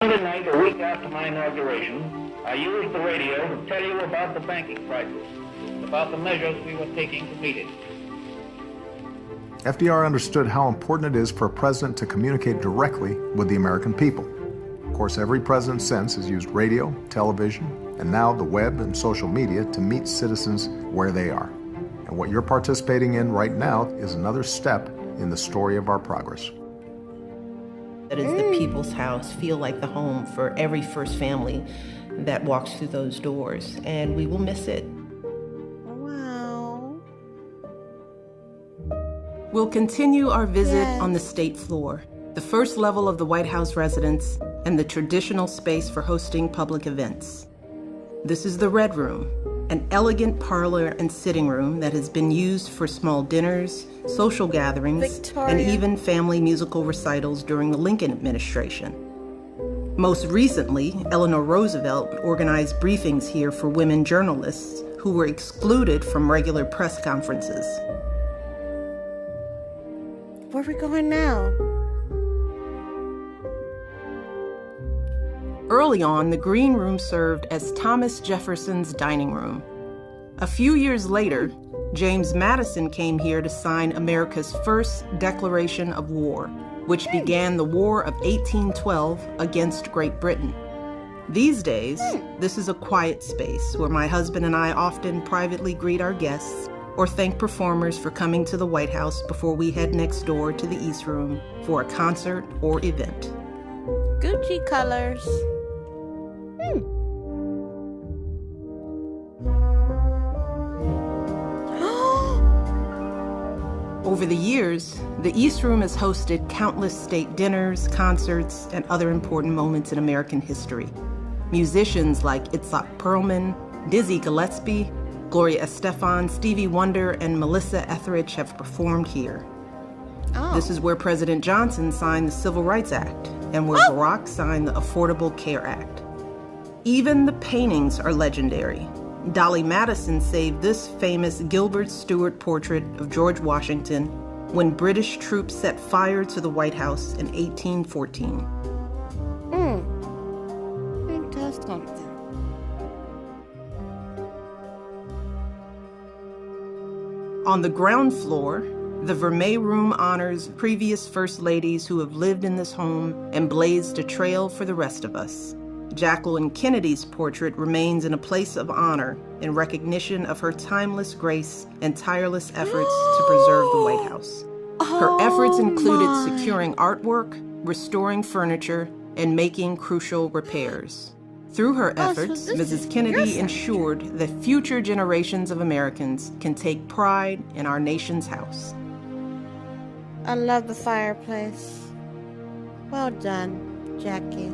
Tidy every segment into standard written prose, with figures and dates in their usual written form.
Monday night, a week after my inauguration, I used the radio to tell you about the banking crisis, about the measures we were taking to meet it. FDR understood how important it is for a president to communicate directly with the American people. Of course, every president since has used radio, television, and now the web and social media to meet citizens where they are. And what you're participating in right now is another step in the story of our progress. That is the people's house, feel like the home for every first family that walks through those doors, and we will miss it. Wow. We'll continue our visit on the state floor, the first level of the White House residence and the traditional space for hosting public events. This is the Red Room, an elegant parlor and sitting room that has been used for small dinners, social gatherings, and even family musical recitals during the Lincoln administration. Most recently, Eleanor Roosevelt organized briefings here for women journalists who were excluded from regular press conferences. Where are we going now? Early on, the Green Room served as Thomas Jefferson's dining room. A few years later, James Madison came here to sign America's first declaration of war, which began the War of 1812 against Great Britain. These days, this is a quiet space where my husband and I often privately greet our guests or thank performers for coming to the White House before we head next door to the East Room for a concert or event. Gucci colors. Over the years, the East Room has hosted countless state dinners, concerts, and other important moments in American history. Musicians like Itzhak Perlman, Dizzy Gillespie, Gloria Estefan, Stevie Wonder, and Melissa Etheridge have performed here. This is where President Johnson signed the Civil Rights Act and where Barack signed the Affordable Care Act. Even the paintings are legendary. Dolly Madison saved this famous Gilbert Stuart portrait of George Washington when British troops set fire to the White House in 1814. It does something. On the ground floor, the Vermeer Room honors previous First Ladies who have lived in this home and blazed a trail for the rest of us. Jacqueline Kennedy's portrait remains in a place of honor in recognition of her timeless grace and tireless efforts to preserve the White House. Her efforts included securing artwork, restoring furniture, and making crucial repairs. Through her efforts, Mrs. Kennedy ensured that future generations of Americans can take pride in our nation's house. I love the fireplace. Well done, Jackie.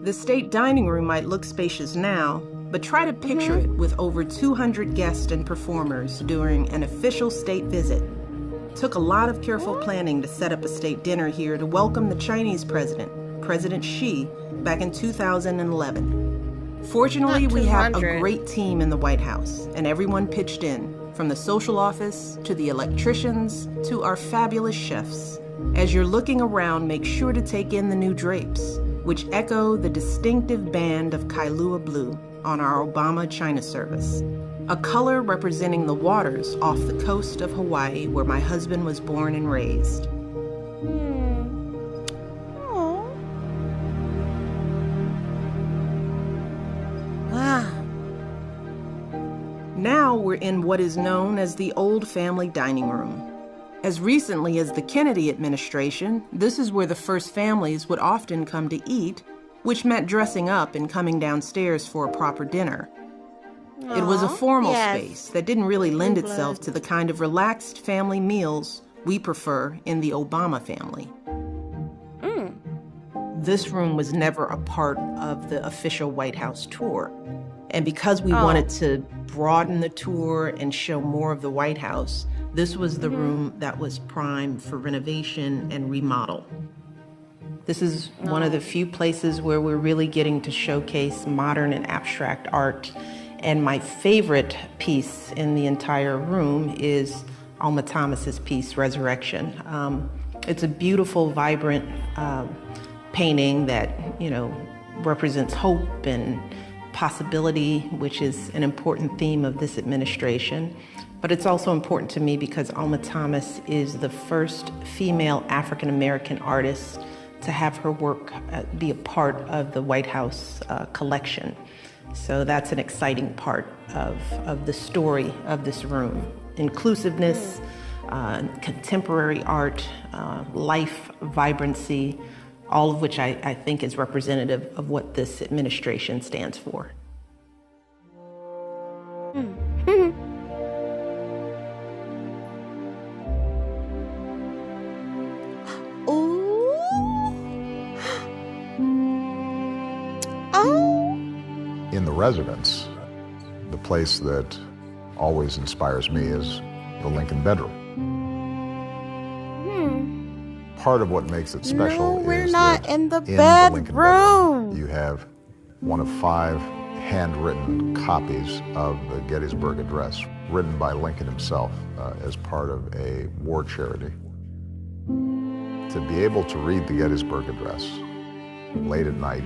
The state dining room might look spacious now, but try to picture it with over 200 guests and performers during an official state visit. It took a lot of careful planning to set up a state dinner here to welcome the Chinese president, President Xi, back in 2011. Fortunately, we have a great team in the White House, and everyone pitched in, from the social office to the electricians to our fabulous chefs. As you're looking around, make sure to take in the new drapes, which echo the distinctive band of Kailua blue on our Obama China service, a color representing the waters off the coast of Hawaii where my husband was born and raised. Wow. Now we're in what is known as the Old Family Dining Room. As recently as the Kennedy administration, this is where the first families would often come to eat, which meant dressing up and coming downstairs for a proper dinner. It was a formal space that didn't really lend itself to the kind of relaxed family meals we prefer in the Obama family. This room was never a part of the official White House tour. And because we wanted to broaden the tour and show more of the White House, this was the room that was primed for renovation and remodel. This is one of the few places where we're really getting to showcase modern and abstract art. And my favorite piece in the entire room is Alma Thomas's piece, Resurrection. It's a beautiful, vibrant painting that, represents hope and possibility, which is an important theme of this administration. But it's also important to me because Alma Thomas is the first female African-American artist to have her work be a part of the White House collection. So that's an exciting part of the story of this room. Inclusiveness, contemporary art, life, vibrancy, all of which I think is representative of what this administration stands for. In the residence, the place that always inspires me is the Lincoln bedroom. Part of what makes it special we're is not that in the Lincoln bedroom. you have one of 5 handwritten copies of the Gettysburg Address, written by Lincoln himself as part of a war charity. To be able to read the Gettysburg Address late at night,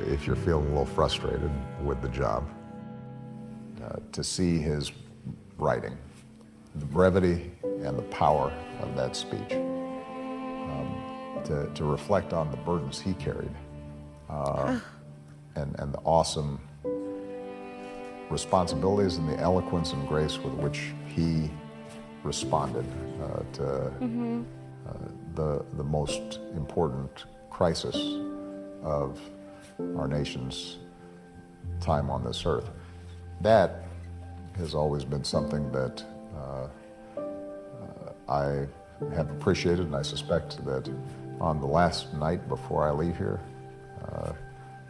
if you're feeling a little frustrated with the job, to see his writing, the brevity and the power of that speech, to reflect on the burdens he carried, and the awesome responsibilities and the eloquence and grace with which he responded to the most important crisis of our nation's time on this earth. That has always been something that I have appreciated, and I suspect that on the last night before I leave here,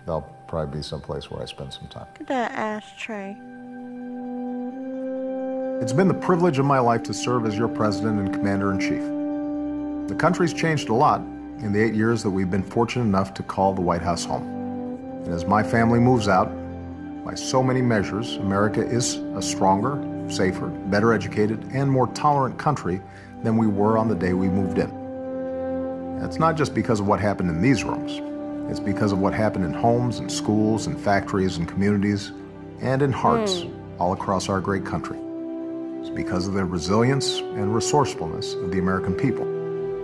there'll probably be someplace where I spend some time. Look at that ashtray. It's been the privilege of my life to serve as your president and commander-in-chief. The country's changed a lot in the 8 years that we've been fortunate enough to call the White House home. And as my family moves out, by so many measures, America is a stronger, safer, better educated, and more tolerant country than we were on the day we moved in. That's not just because of what happened in these rooms. It's because of what happened in homes and schools and factories and communities and in hearts all across our great country. It's because of the resilience and resourcefulness of the American people.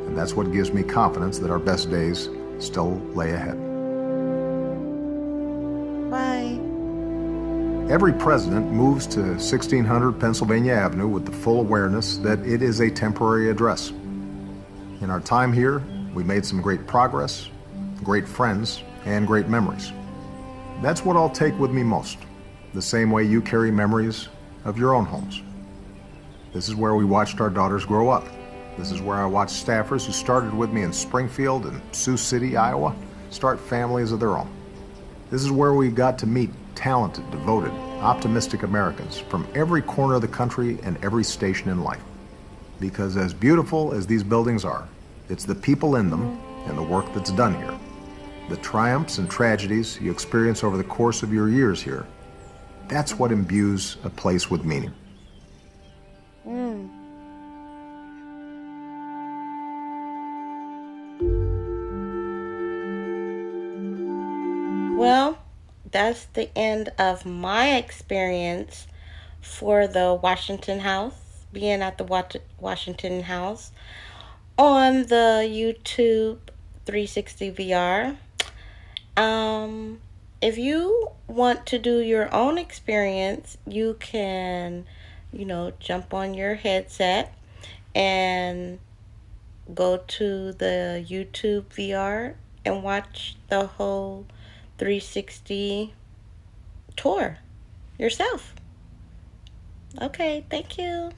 And that's what gives me confidence that our best days still lay ahead. Bye. Every president moves to 1600 Pennsylvania Avenue with the full awareness that it is a temporary address. In our time here, we made some great progress, great friends, and great memories. That's what I'll take with me most, the same way you carry memories of your own homes. This is where we watched our daughters grow up. This is where I watched staffers who started with me in Springfield and Sioux City, Iowa, start families of their own. This is where we got to meet talented, devoted, optimistic Americans from every corner of the country and every station in life. Because as beautiful as these buildings are, it's the people in them and the work that's done here, the triumphs and tragedies you experience over the course of your years here, that's what imbues a place with meaning. Well, that's the end of my experience for the Washington House, being at the Washington House on the YouTube 360 VR. If you want to do your own experience, you can, jump on your headset and go to the YouTube VR and watch the whole 360 tour yourself. Okay, thank you.